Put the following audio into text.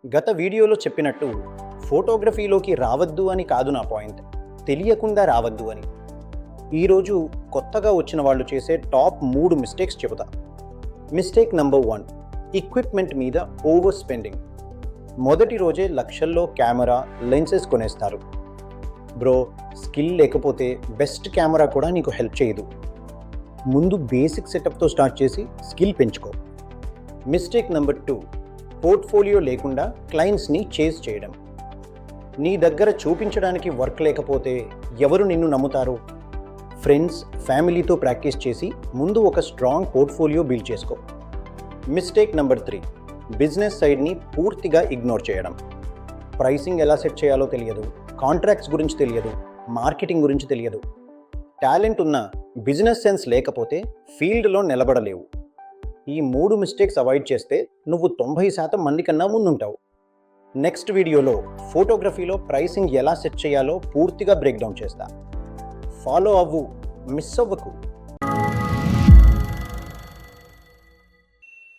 గత వీడియోలో చెప్పినట్టు ఫోటోగ్రఫీలోకి రావద్దు అని కాదు నా పాయింట్, తెలియకుండా రావద్దు అని. ఈరోజు కొత్తగా వచ్చిన వాళ్ళు చేసే టాప్ 3 మిస్టేక్స్ చెబుతా. మిస్టేక్ నెంబర్ 1, ఎక్విప్మెంట్ మీద ఓవర్ స్పెండింగ్. మొదటి రోజే లక్షల్లో కెమెరా, లెన్సెస్ కొనేస్తారు. బ్రో, స్కిల్ లేకపోతే బెస్ట్ కెమెరా కూడా నీకు హెల్ప్ చేయదు. ముందు బేసిక్ సెటప్తో స్టార్ట్ చేసి స్కిల్ పెంచుకో. మిస్టేక్ నెంబర్ 2, పోర్ట్ఫోలియో లేకుండా క్లయింట్స్ని చేజ్ చేయడం. నీ దగ్గర చూపించడానికి వర్క్ లేకపోతే ఎవరు నిన్ను నమ్ముతారు? ఫ్రెండ్స్, ఫ్యామిలీతో ప్రాక్టీస్ చేసి ముందు ఒక స్ట్రాంగ్ పోర్ట్ఫోలియో బిల్డ్ చేసుకో. మిస్టేక్ నెంబర్ 3, బిజినెస్ సైడ్ని పూర్తిగా ఇగ్నోర్ చేయడం. ప్రైసింగ్ ఎలా సెట్ చేయాలో తెలియదు, కాంట్రాక్ట్స్ గురించి తెలియదు, మార్కెటింగ్ గురించి తెలియదు. టాలెంట్ ఉన్న బిజినెస్ సెన్స్ లేకపోతే ఫీల్డ్లో నిలబడలేవు. ఈ 3 మిస్టేక్స్ అవాయిడ్ చేస్తే నువ్వు 90% మంది కన్నా ముందుంటావు. నెక్స్ట్ వీడియోలో ఫోటోగ్రఫీలో ప్రైసింగ్ ఎలా సెట్ చేయాలో పూర్తిగా బ్రేక్డౌన్ చేస్తా. ఫాలో అవ్వు, మిస్ అవ్వకు.